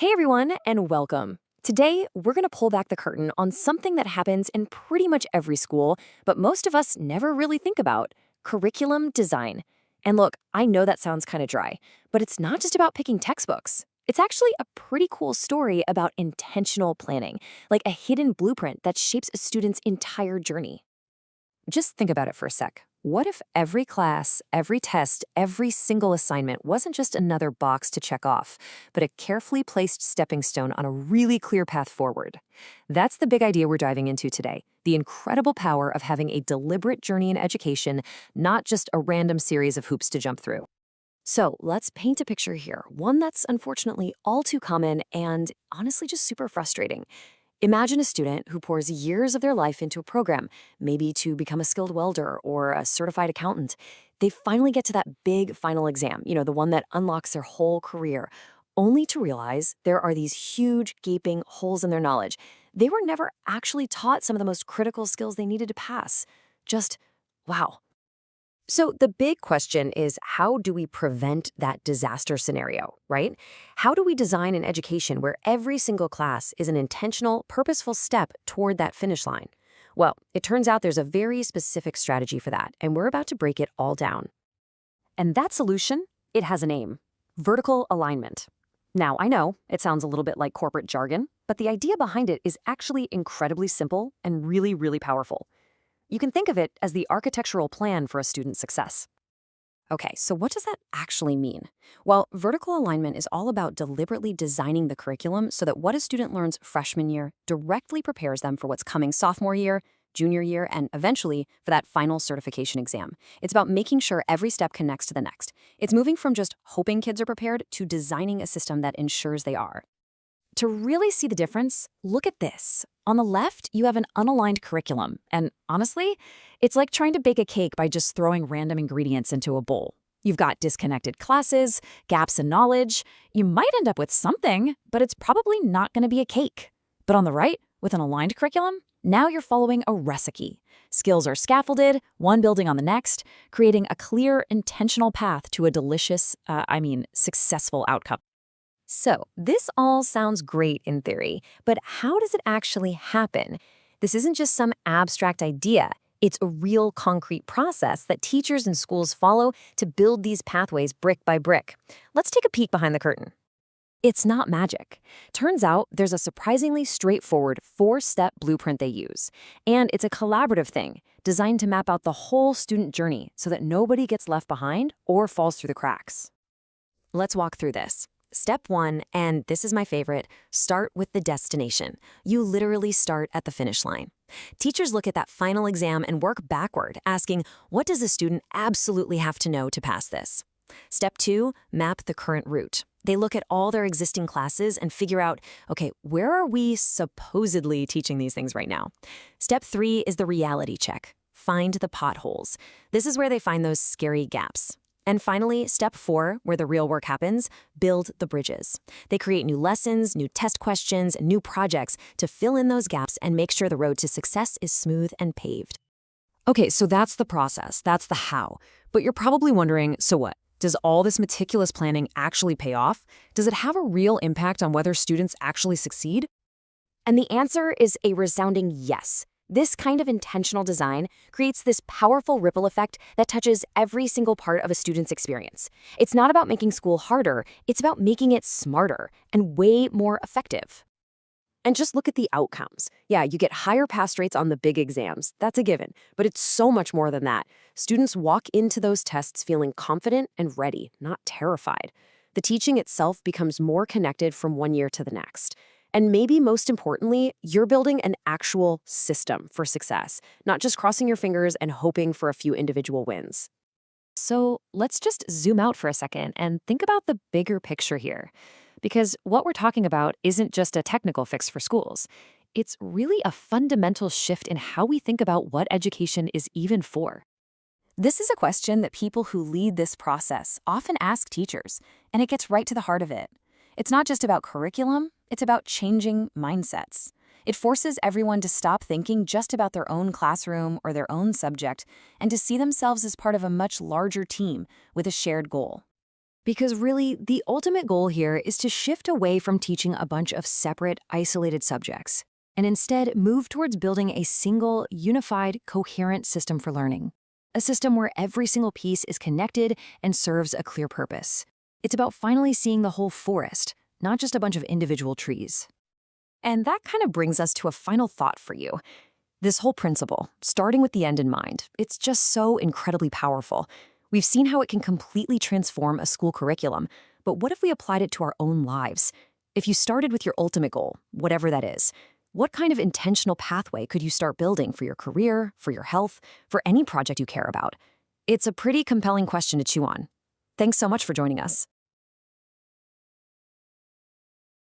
Hey everyone, and welcome. Today, we're going to pull back the curtain on something that happens in pretty much every school, but most of us never really think about curriculum design. And look, I know that sounds kind of dry, but it's not just about picking textbooks. It's actually a pretty cool story about intentional planning, like a hidden blueprint that shapes a student's entire journey. Just think about it for a sec. What if every class, every test, every single assignment wasn't just another box to check off, but a carefully placed stepping stone on a really clear path forward? That's the big idea we're diving into today, the incredible power of having a deliberate journey in education, not just a random series of hoops to jump through. So let's paint a picture here, one that's unfortunately all too common and honestly just super frustrating. Imagine a student who pours years of their life into a program, maybe to become a skilled welder or a certified accountant. They finally get to that big final exam, the one that unlocks their whole career, only to realize there are these huge, gaping holes in their knowledge. They were never actually taught some of the most critical skills they needed to pass. Just, wow. So the big question is, how do we prevent that disaster scenario, right? How do we design an education where every single class is an intentional, purposeful step toward that finish line? Well, it turns out there's a very specific strategy for that, and we're about to break it all down. And that solution, it has a name: vertical alignment. Now, I know it sounds a little bit like corporate jargon, but the idea behind it is actually incredibly simple and really, really powerful. You can think of it as the architectural plan for a student's success. Okay, so what does that actually mean? Well, vertical alignment is all about deliberately designing the curriculum so that what a student learns freshman year directly prepares them for what's coming sophomore year, junior year, and eventually for that final certification exam. It's about making sure every step connects to the next. It's moving from just hoping kids are prepared to designing a system that ensures they are. To really see the difference, look at this. On the left, you have an unaligned curriculum, and honestly, it's like trying to bake a cake by just throwing random ingredients into a bowl. You've got disconnected classes, gaps in knowledge. You might end up with something, but it's probably not going to be a cake. But on the right, with an aligned curriculum, now you're following a recipe. Skills are scaffolded, one building on the next, creating a clear, intentional path to a delicious, successful outcome. So, this all sounds great in theory, but how does it actually happen? This isn't just some abstract idea. It's a real concrete process that teachers and schools follow to build these pathways brick by brick. Let's take a peek behind the curtain. It's not magic. Turns out there's a surprisingly straightforward 4-step blueprint they use. And it's a collaborative thing, designed to map out the whole student journey so that nobody gets left behind or falls through the cracks. Let's walk through this. Step 1, and this is my favorite, start with the destination. You literally start at the finish line. Teachers look at that final exam and work backward, asking, what does a student absolutely have to know to pass this? Step 2, map the current route. They look at all their existing classes and figure out, okay, where are we supposedly teaching these things right now? Step 3 is the reality check. Find the potholes. This is where they find those scary gaps. And finally, step 4, where the real work happens, build the bridges. They create new lessons, new test questions, and new projects to fill in those gaps and make sure the road to success is smooth and paved. Okay, so that's the process, that's the how. But you're probably wondering, so what? Does all this meticulous planning actually pay off? Does it have a real impact on whether students actually succeed? And the answer is a resounding yes. This kind of intentional design creates this powerful ripple effect that touches every single part of a student's experience. It's not about making school harder, it's about making it smarter and way more effective. And just look at the outcomes. Yeah, you get higher pass rates on the big exams. That's a given. But it's so much more than that. Students walk into those tests feeling confident and ready, not terrified. The teaching itself becomes more connected from one year to the next. And maybe most importantly, you're building an actual system for success, not just crossing your fingers and hoping for a few individual wins. So let's just zoom out for a second and think about the bigger picture here. Because what we're talking about isn't just a technical fix for schools. It's really a fundamental shift in how we think about what education is even for. This is a question that people who lead this process often ask teachers, and it gets right to the heart of it. It's not just about curriculum, it's about changing mindsets. It forces everyone to stop thinking just about their own classroom or their own subject and to see themselves as part of a much larger team with a shared goal. Because really, the ultimate goal here is to shift away from teaching a bunch of separate, isolated subjects, and instead move towards building a single, unified, coherent system for learning. A system where every single piece is connected and serves a clear purpose. It's about finally seeing the whole forest, not just a bunch of individual trees. And that kind of brings us to a final thought for you. This whole principle, starting with the end in mind, it's just so incredibly powerful. We've seen how it can completely transform a school curriculum, but what if we applied it to our own lives? If you started with your ultimate goal, whatever that is, what kind of intentional pathway could you start building for your career, for your health, for any project you care about? It's a pretty compelling question to chew on. Thanks so much for joining us.